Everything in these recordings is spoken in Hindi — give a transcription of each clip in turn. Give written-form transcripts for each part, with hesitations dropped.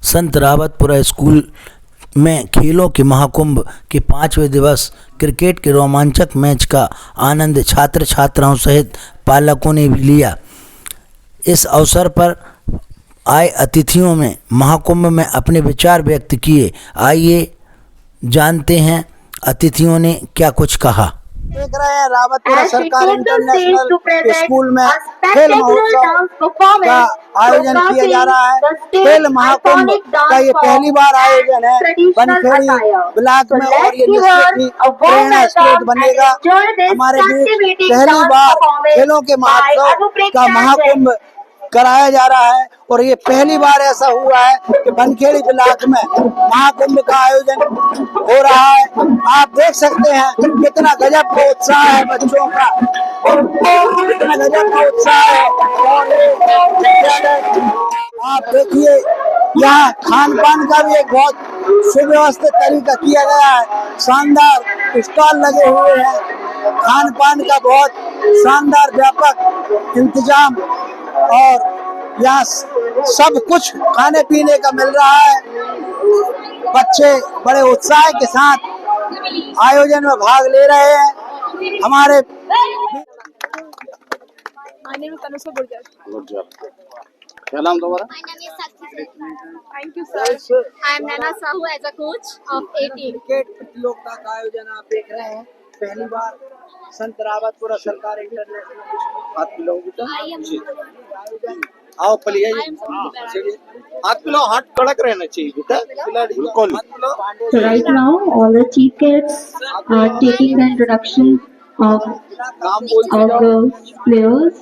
संत रावतपुरा स्कूल में खेलों के महाकुंभ के 5वें दिवस क्रिकेट के रोमांचक मैच का आनंद छात्र छात्राओं सहित पालकों ने भी लिया। इस अवसर पर आए अतिथियों में महाकुंभ में अपने विचार व्यक्त किए। आइए जानते हैं अतिथियों ने क्या कुछ कहा। देख रहे हैं रावतपुरा सरकार इंटरनेशनल स्कूल में खेल महोत्सव का आयोजन किया जा रहा है। खेल महाकुंभ का ये पहली बार आयोजन है बनखेड़ी ब्लॉक में और ये निश्चित ही प्रेरणा स्रोत बनेगा। हमारे बीच पहली बार खेलों के महोत्सव का महाकुंभ कराया जा रहा है और ये पहली बार ऐसा हुआ है कि बनखेड़ी ब्लॉक में महाकुंभ का आयोजन हो रहा है। आप देख सकते हैं कितना गजब का उत्साह है बच्चों का, कितना गजब का उत्साह है। आप देखिए यहाँ खान पान का भी एक बहुत सुव्यवस्थित तरीका किया गया है। शानदार स्टॉल लगे हुए हैं, खान पान का बहुत शानदार व्यापक इंतजाम और यहाँ सब कुछ खाने पीने का मिल रहा है। बच्चे बड़े उत्साह के साथ आयोजन में भाग ले रहे हैं। हमारे क्या नाम तुम्हारा? My name is Sakshi. Thank you, sir. I am Nana Sahu as a coach of A team. Cricket प्रतियोगिता का आयोजन आप देख रहे हैं पहली बार संत रावतपुरा सरकार इंटरनेशनल। हाथ पिलाओगे तो आयोजन आओ पलिए हाथ पिलाओ, हाथ कड़क रहना चाहिए बेटा, खिलाड़ी बिल्कुल। So right now, all the chief guests are taking the introduction of the players.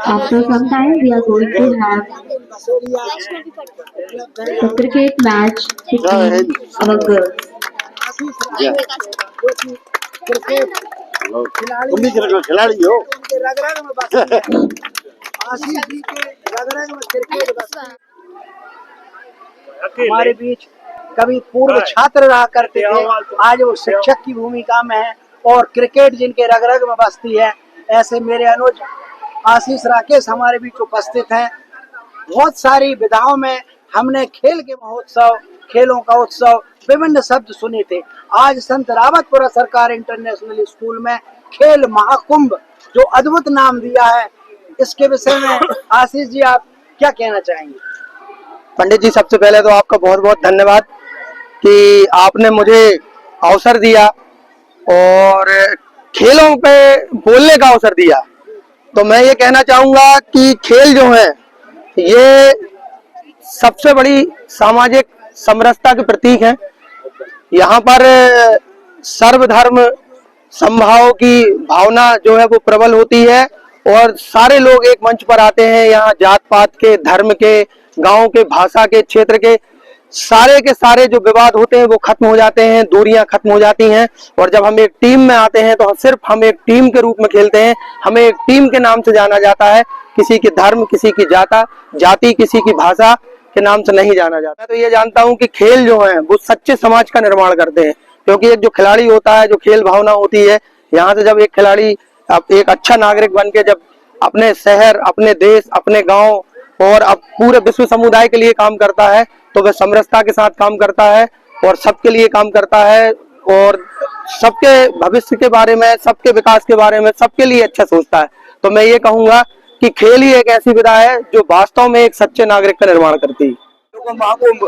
After some time, we are going to have the cricket match between our girls. Cricket तुम भी खिलाड़ी हो। रग रग में बसती है। आशीष जी के रग रग में क्रिकेट बसता है। हमारे बीच कभी पूर्व छात्र रहा करते थे, आज वो शिक्षक की भूमिका में है और क्रिकेट जिनके रग रग में बसती है, ऐसे मेरे अनुज आशीष राकेश हमारे बीच उपस्थित हैं। बहुत सारी विधाओं में हमने खेल के महोत्सव, खेलों का उत्सव, विभिन्न शब्द सुने थे। आज संत रावतपुरा सरकार इंटरनेशनल स्कूल में खेल महाकुंभ जो अद्भुत नाम दिया है, इसके विषय में आशीष जी आप क्या कहना चाहेंगे? पंडित जी, सबसे पहले तो आपका बहुत बहुत धन्यवाद कि आपने मुझे अवसर दिया और खेलों पे बोलने का अवसर दिया। तो मैं ये कहना चाहूंगा कि खेल जो है ये सबसे बड़ी सामाजिक समरसता के प्रतीक है। यहाँ पर सर्वधर्म समभाव की भावना जो है वो प्रबल होती है और सारे लोग एक मंच पर आते हैं। यहाँ जात पात के, धर्म के, गांव के, भाषा के, क्षेत्र के सारे जो विवाद होते हैं वो खत्म हो जाते हैं, दूरियां खत्म हो जाती हैं। और जब हम एक टीम में आते हैं तो सिर्फ हम एक टीम के रूप में खेलते हैं। हमें एक टीम के नाम से जाना जाता है, किसी की धर्म, किसी की जाति, किसी की भाषा के नाम से नहीं जाना जाता। मैं तो ये जानता हूँ कि खेल जो है वो सच्चे समाज का निर्माण करते हैं, क्योंकि एक जो खिलाड़ी होता है, जो खेल भावना होती है, यहाँ से जब एक खिलाड़ी एक अच्छा नागरिक बन के जब अपने शहर, अपने देश, अपने गांव और अब पूरे विश्व समुदाय के लिए काम करता है तो वह समरसता के साथ काम करता है और सबके लिए काम करता है और सबके भविष्य के बारे में, सबके विकास के बारे में, सबके लिए अच्छा सोचता है। तो मैं ये कहूंगा कि खेल ही एक ऐसी विधा है जो वास्तव में एक सच्चे नागरिक का निर्माण करती है। महाकुंभ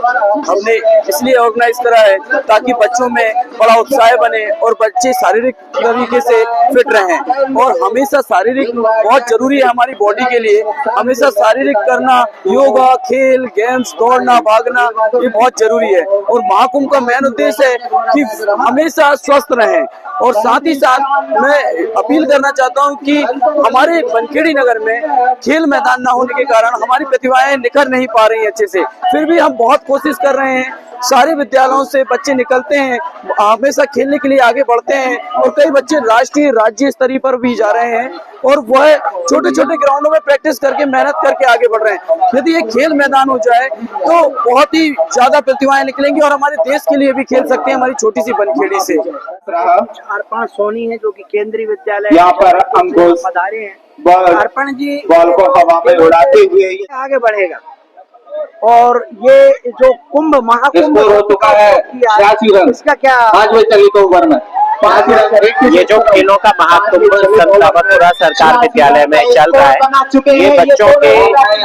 हमने इसलिए ऑर्गेनाइज करा है ताकि बच्चों में बड़ा उत्साह बने और बच्चे शारीरिक तरीके से फिट रहें। और हमेशा शारीरिक बहुत जरूरी है हमारी बॉडी के लिए। हमेशा शारीरिक करना, योगा, खेल, गेम्स, दौड़ना, भागना, ये बहुत जरूरी है। और महाकुंभ का मेन उद्देश्य है कि हमेशा स्वस्थ रहें। और साथ ही साथ मैं अपील करना चाहता हूँ कि हमारे बनखेड़ी नगर में खेल मैदान न होने के कारण हमारी प्रतिभाएं निखर नहीं पा रही अच्छे से। फिर भी हम बहुत कोशिश कर रहे हैं। सारे विद्यालयों से बच्चे निकलते हैं, हमेशा खेलने के लिए आगे बढ़ते हैं और कई बच्चे राष्ट्रीय, राज्य स्तरीय पर भी जा रहे हैं और वह छोटे छोटे ग्राउंडों में प्रैक्टिस करके, मेहनत करके आगे बढ़ रहे हैं। यदि ये खेल मैदान हो जाए तो बहुत ही ज्यादा प्रतिभाएं निकलेंगी और हमारे देश के लिए भी खेल सकते हैं हमारी छोटी सी बनखेड़ी से। अर्पण सोनी है जो कि केंद्रीय विद्यालय यहाँ पर अंकुश पधारे हैं। बॉल अर्पण जी को हवा में उड़ाते हुए आगे बढ़ेगा। और ये जो कुंभ महाकुंभ स्कोर हो चुका है 86 रन इसका क्या 5 बजे चलिए ओवर में 5 रन। ये जो खेलों का महाकुंभ संतरावतपुरा सरकार विद्यालय में चल रहा है, ये बच्चों के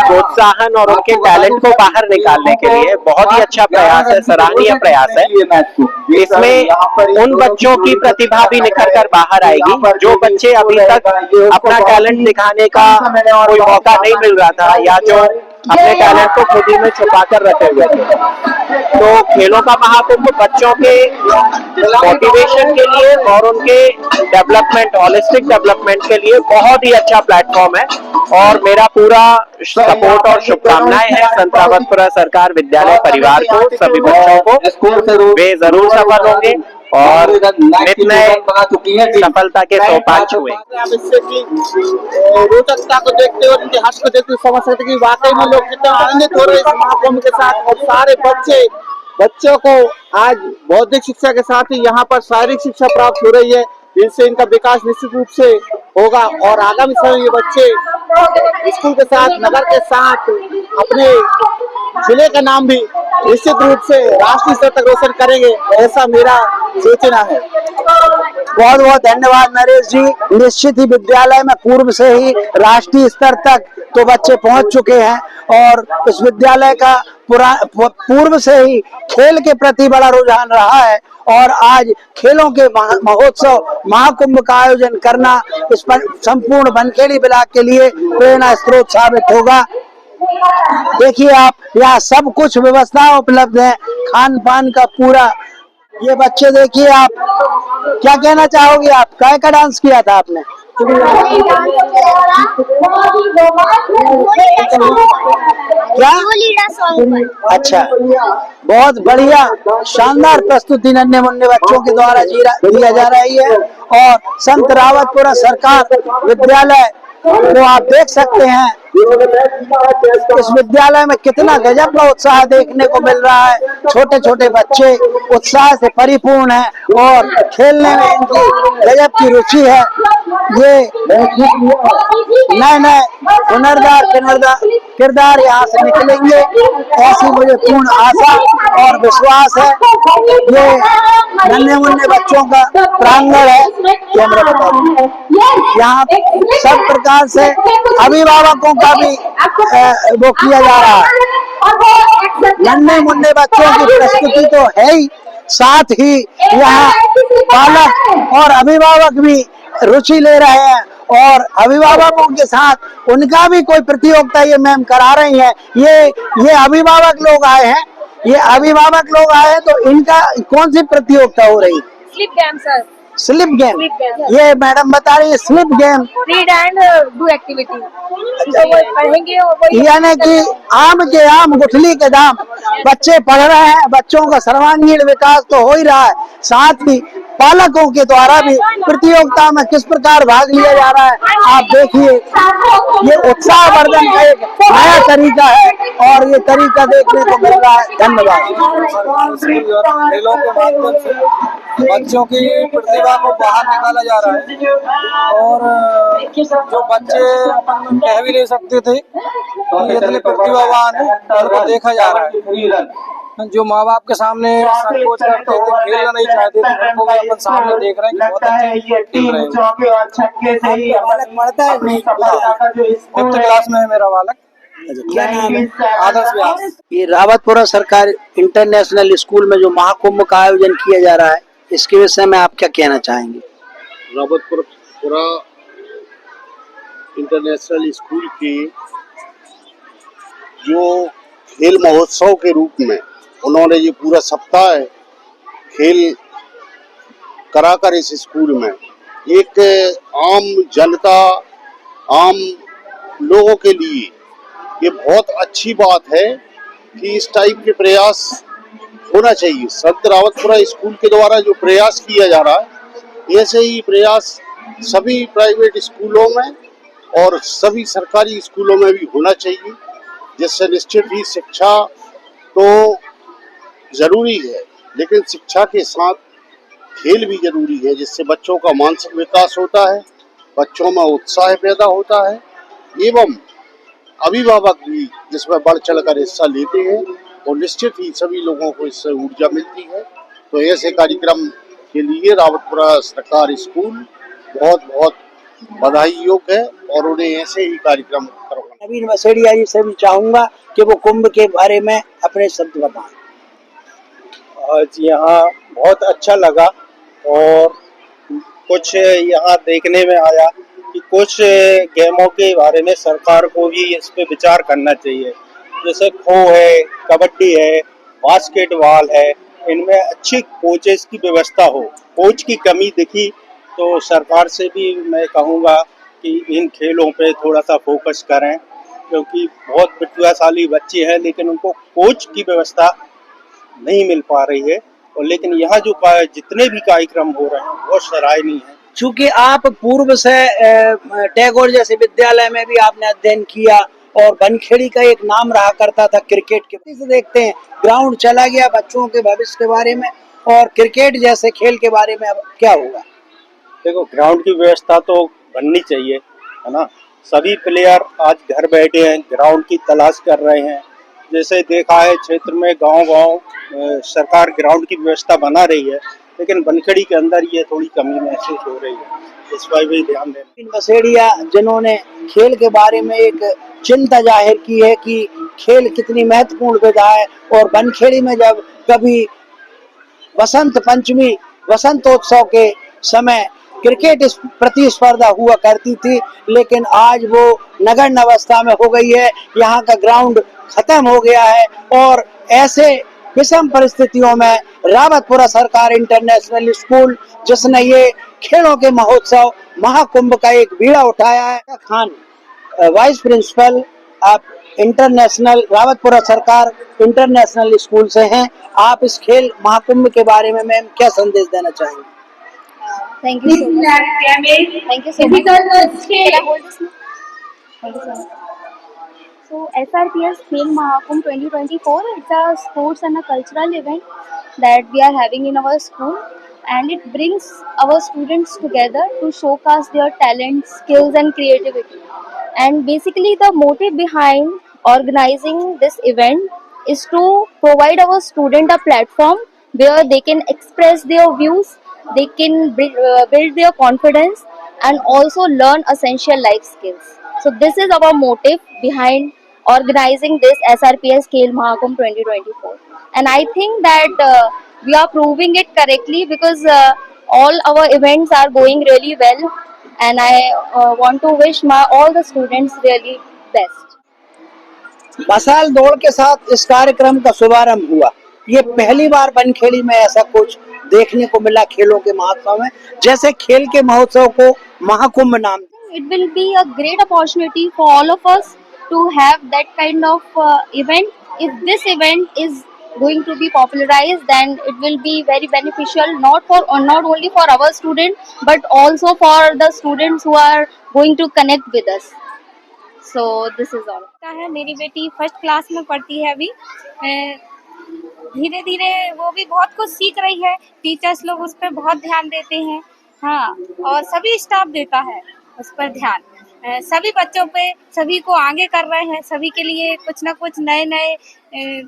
प्रोत्साहन और उनके टैलेंट को बाहर निकालने के लिए बहुत ही अच्छा प्रयास है, सराहनीय प्रयास है। इसमें उन बच्चों की प्रतिभा भी निखर कर बाहर आएगी जो बच्चे अभी तक अपना टैलेंट दिखाने का कोई मौका नहीं मिल रहा था या जो अपने टैलेंट को खुद ही में छुपा कर रखे हुए थे। तो खेलों का महाकुंभ बच्चों के मोटिवेशन के लिए और उनके डेवलपमेंट, होलिस्टिक डेवलपमेंट के लिए बहुत ही अच्छा प्लेटफॉर्म है और मेरा पूरा सपोर्ट और शुभकामनाएं हैं संतरावतपुरा सरकार विद्यालय परिवार को, सभी बच्चों को। वे जरूर सफल होंगे और नित नए सफलता के सोपान छुए। आप इससे की रोचकता को देखते हुए, उनके हर्ष को देखते हुए समझ सकते कि वाकई में लोग कितना आनंदित हो रहे हैं इस महाकुंभ के साथ। और सारे बच्चों को आज बौद्धिक शिक्षा के साथ ही यहाँ पर शारीरिक शिक्षा प्राप्त हो रही है, जिससे इनका विकास निश्चित रूप से होगा और आगामी समय ये बच्चे स्कूल के साथ, नगर के साथ अपने जिले का नाम भी निश्चित रूप से राष्ट्रीय स्तर तक रोशन करेंगे, ऐसा मेरा सोचना है। बहुत बहुत धन्यवाद नरेश जी। निश्चित ही विद्यालय में पूर्व से ही राष्ट्रीय स्तर तक तो बच्चे पहुंच चुके हैं और इस विद्यालय का पूर्व से ही खेल के प्रति बड़ा रुझान रहा है और आज खेलों के महोत्सव महाकुंभ का आयोजन करना इस पर संपूर्ण बनखेड़ी ब्लॉक के लिए प्रेरणा स्रोत साबित होगा। देखिए आप, यहाँ सब कुछ व्यवस्था उपलब्ध है, खान पान का पूरा। ये बच्चे देखिए आप, क्या कहना चाहोगे आप, काय का डांस किया था आपने? क्या? अच्छा, बहुत बढ़िया शानदार प्रस्तुति नन्हे मुन्ने बच्चों के द्वारा दिया जा रही है और संतरावतपुरा सरकार विद्यालय तो आप देख सकते हैं इस विद्यालय में कितना गजब का उत्साह देखने को मिल रहा है। छोटे छोटे बच्चे उत्साह से परिपूर्ण हैं और खेलने में इनकी गजब की रुचि है। ये नए नए हुनरदार किरदार यहाँ से निकलेंगे, ऐसी मुझे पूर्ण आशा और विश्वास है। ये नन्हे मुन्ने बच्चों का प्रांगण है, कैमरा बताओ। यहाँ सब प्रकार से अभिभावकों का भी वो किया जा रहा है। नन्हे मुन्ने बच्चों की प्रस्तुति तो है ही, साथ ही यहाँ पालक और अभिभावक भी रुचि ले रहे हैं और अभिभावकों के साथ उनका भी कोई प्रतियोगिता ये मैम करा रही है। ये अभिभावक लोग आए हैं, तो इनका कौन सी प्रतियोगिता हो रही? Slip game sir. Slip game, ये मैडम बता रही है slip game, read and do activity. तो वो पढ़ेंगे, यानी कि आम के आम गुठली के दाम। बच्चे पढ़ रहे हैं, बच्चों का सर्वांगीण विकास तो हो ही रहा है, साथ ही पालकों के द्वारा भी प्रतियोगिता में किस प्रकार भाग लिया जा रहा है आप देखिए। ये उत्साहवर्धन का एक नया तरीका है और ये तरीका देखने को मिल रहा है। धन्यवाद। खेलों के माध्यम से बच्चों की प्रतिभा को बाहर निकाला जा रहा है और जो बच्चे अपन कह भी नहीं सकते थे कि इतने प्रतिभावान है, उनको देखा जा रहा है। जो माँ बाप के सामने संकोच करते थे, खेलना नहीं चाहते थे, उनको भी अपन सामने देख रहे हैं कि बहुत अच्छे खेल रहे हैं। बालक पढ़ता है, 5th क्लास में है मेरा बालक। क्या नाम है? आदर्श व्यास। ये रावतपुरा सरकार इंटरनेशनल स्कूल में जो महाकुंभ का आयोजन किया जा रहा है, इसके विषय में आप क्या कहना चाहेंगे? रावतपुरा इंटरनेशनल स्कूल की जो खेल महोत्सव के रूप में उन्होंने ये पूरा सप्ताह खेल कराकर इस स्कूल में एक आम जनता, आम लोगों के लिए ये बहुत अच्छी बात है कि इस टाइप के प्रयास होना चाहिए। संतरावतपुरा स्कूल के द्वारा जो प्रयास किया जा रहा है, ऐसे ही प्रयास सभी प्राइवेट स्कूलों में और सभी सरकारी स्कूलों में भी होना चाहिए, जिससे निश्चित ही शिक्षा तो जरूरी है, लेकिन शिक्षा के साथ खेल भी जरूरी है, जिससे बच्चों का मानसिक विकास होता है, बच्चों में उत्साह पैदा होता है एवं अभिभावक भी जिसमें बढ़ चढ़कर हिस्सा लेते हैं और निश्चित ही सभी लोगों को इससे ऊर्जा मिलती है। तो ऐसे कार्यक्रम के लिए रावतपुरा सरकारी स्कूल बहुत बहुत बधाई योग्य है और उन्हें ऐसे ही कार्यक्रम करवाना। नवीन मसेड़िया जी से भी चाहूंगा कि वो कुंभ के बारे में अपने शब्द बताएं। आज यहाँ बहुत अच्छा लगा और कुछ यहाँ देखने में आया कि कुछ गेमों के बारे में सरकार को भी इस पे विचार करना चाहिए, जैसे खो है, कबड्डी है, बास्केटबॉल है, इनमें अच्छी कोचेस की व्यवस्था हो। कोच की कमी दिखी तो सरकार से भी मैं कहूँगा कि इन खेलों पे थोड़ा सा फोकस करें, क्योंकि बहुत प्रतिभाशाली बच्चे हैं लेकिन उनको कोच की व्यवस्था नहीं मिल पा रही है। और लेकिन यहाँ जो जितने भी कार्यक्रम हो रहे हैं बहुत सराहनीय है। चूंकि आप पूर्व से टैगोर जैसे विद्यालय में भी आपने अध्ययन किया और बनखेड़ी का एक नाम रहा करता था क्रिकेट के, से देखते हैं ग्राउंड चला गया बच्चों के भविष्य के बारे में और क्रिकेट जैसे खेल के बारे में अब क्या होगा? देखो, ग्राउंड की व्यवस्था तो बननी चाहिए, है ना। सभी प्लेयर आज घर बैठे हैं, ग्राउंड की तलाश कर रहे हैं। जैसे देखा है क्षेत्र में गांव-गांव सरकार ग्राउंड की व्यवस्था बना रही है, लेकिन बनखेड़ी के अंदर ये थोड़ी कमी महसूस हो रही है, इस पर भी ध्यान दें। मसेड़िया जिन्होंने खेल के बारे में एक चिंता जाहिर की है कि खेल कितनी महत्वपूर्ण विधा है और बनखेड़ी में जब कभी वसंत पंचमी वसंतोत्सव के समय क्रिकेट प्रतिस्पर्धा हुआ करती थी, लेकिन आज वो नगण्य अवस्था में हो गई है। यहाँ का ग्राउंड खत्म हो गया है और ऐसे विषम परिस्थितियों में रावतपुरा सरकार इंटरनेशनल स्कूल जिसने ये खेलों के महोत्सव महाकुंभ का एक बीड़ा उठाया है। खान वाइस प्रिंसिपल आप इंटरनेशनल रावतपुरा सरकार इंटरनेशनल स्कूल से हैं, आप इस खेल महाकुंभ के बारे में मैम क्या संदेश देना चाहेंगे? Thank you so much. Thank you so much. Can I hold this now? Thank you so much. So SRPS Khel Mahakumbh 2024, it's a sports and a cultural event that we are having in our school, and it brings our students together to showcase their talents, skills and creativity. And basically the motive behind organizing this event is to provide our student a platform where they can express their views, they can build their confidence and also learn essential life skills. So this is our motive behind organizing this SRPS Khel Mahakumbh 2024, and I think that we are proving it correctly because all our events are going really well, and I want to wish all the students really best. मसाल दौड़ के साथ इस कार्यक्रम का शुभारंभ हुआ। ये पहली बार बनखेड़ी में ऐसा कुछ देखने को मिला खेलों के महोत्सव में, जैसे खेल के महोत्सव को महाकुंभ नाम। It will be a great opportunity for all of us to have that kind of event. If this event is going to be popularized, then it will be very beneficial not only for our students but also for the students who are going to connect with us. So this is all. मेरी बेटी फर्स्ट क्लास में पढ़ती है अभी। धीरे धीरे वो भी बहुत कुछ सीख रही है, टीचर्स लोग उस पर बहुत ध्यान देते हैं, हाँ, और सभी स्टाफ देता है उस पर ध्यान। सभी बच्चों पे सभी को आगे कर रहे हैं, सभी के लिए कुछ ना कुछ नए नए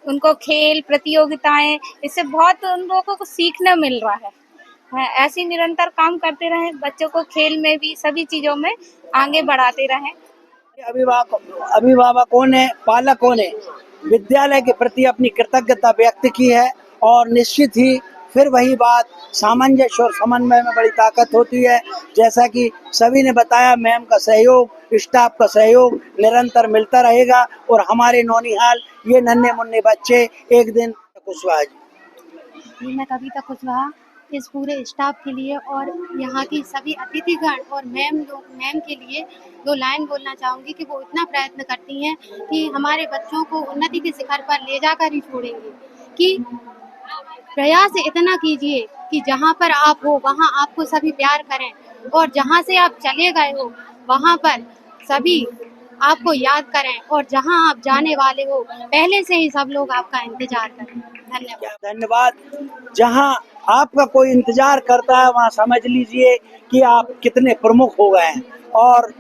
उनको खेल प्रतियोगिताएं, इससे बहुत उन लोगों को सीखना मिल रहा है। ऐसे निरंतर काम करते रहें, बच्चों को खेल में भी सभी चीज़ों में आगे बढ़ाते रहें। अभिभावकों ने, पालकों ने विद्यालय के प्रति अपनी कृतज्ञता व्यक्त की है और निश्चित ही फिर वही बात सामंजस्य और समन्वय में बड़ी ताकत होती है। जैसा कि सभी ने बताया, मैम का सहयोग, स्टाफ का सहयोग निरंतर मिलता रहेगा और हमारे नौनिहाल ये नन्हे मुन्ने बच्चे एक दिन कुशवाहा जी। मैं कविता कुशवाहा इस पूरे स्टाफ के लिए और यहाँ की सभी अतिथिगण और मैम के लिए 2 लाइन बोलना चाहूँगी कि वो इतना प्रयत्न करती हैं कि हमारे बच्चों को उन्नति के शिखर पर ले जाकर ही छोड़ेंगी। कि प्रयास इतना कीजिए कि जहाँ पर आप हो वहाँ आपको सभी प्यार करें और जहाँ से आप चले गए हो वहाँ पर सभी आपको याद करें और जहाँ आप जाने वाले हो पहले से ही सब लोग आपका इंतजार करें। धन्यवाद। जहाँ आपका कोई इंतजार करता है वहाँ समझ लीजिए कि आप कितने प्रमुख हो गए हैं और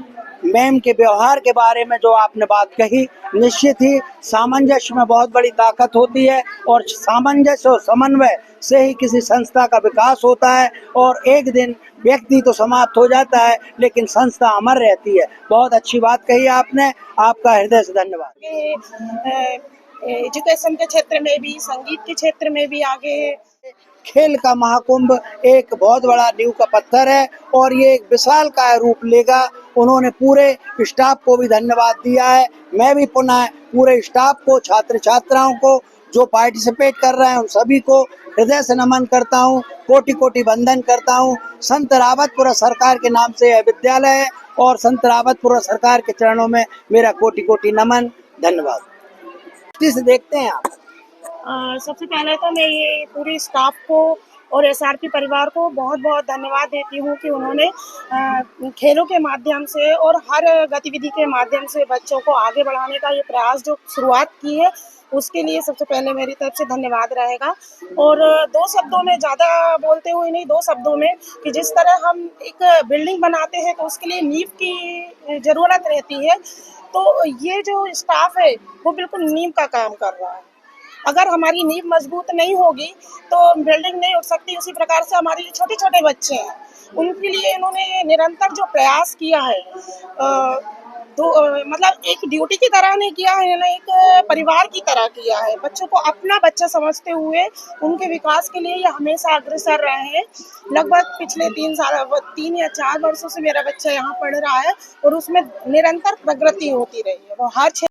मैम के व्यवहार के बारे में जो आपने बात कही, निश्चित ही सामंजस्य में बहुत बड़ी ताकत होती है और सामंजस्य और समन्वय से ही किसी संस्था का विकास होता है और एक दिन व्यक्ति तो समाप्त हो जाता है लेकिन संस्था अमर रहती है। बहुत अच्छी बात कही आपने, आपका हृदय से धन्यवाद। एजुकेशन के क्षेत्र में भी, संगीत के क्षेत्र में भी आगे खेल का महाकुंभ एक बहुत बड़ा नींव का पत्थर है और ये एक विशालकाय रूप लेगा। उन्होंने पूरे स्टाफ को भी धन्यवाद दिया है। मैं भी पुनः पूरे स्टाफ को, छात्र छात्राओं को जो पार्टिसिपेट कर रहे हैं उन सभी को हृदय से नमन करता हूँ, कोटि कोटि वंदन करता हूँ। संत रावतपुरा सरकार के नाम से यह विद्यालय है और संत रावतपुरा सरकार के चरणों में मेरा कोटि कोटि नमन, धन्यवाद। किस देखते हैं आप? सबसे पहले तो मैं ये पूरे स्टाफ को और एसआरपी परिवार को बहुत बहुत धन्यवाद देती हूँ कि उन्होंने खेलों के माध्यम से और हर गतिविधि के माध्यम से बच्चों को आगे बढ़ाने का ये प्रयास जो शुरुआत की है, उसके लिए सबसे पहले मेरी तरफ से धन्यवाद रहेगा। और दो शब्दों में, ज़्यादा बोलते हुए नहीं, दो शब्दों में कि जिस तरह हम एक बिल्डिंग बनाते हैं तो उसके लिए नींव की ज़रूरत रहती है, तो ये जो स्टाफ है वो बिल्कुल नींव का काम कर रहा है। अगर हमारी नींव मजबूत नहीं होगी तो बिल्डिंग नहीं उठ सकती। उसी प्रकार से हमारे जो छोटे छोटे बच्चे हैं उनके लिए इन्होंने निरंतर जो प्रयास किया है, मतलब एक ड्यूटी की तरह नहीं किया है, इन्होंने एक परिवार की तरह किया है। बच्चों को अपना बच्चा समझते हुए उनके विकास के लिए ये हमेशा अग्रसर रहे हैं। लगभग पिछले 3 या 4 वर्षों से मेरा बच्चा यहाँ पढ़ रहा है और उसमें निरंतर प्रगति होती रही है। वो हर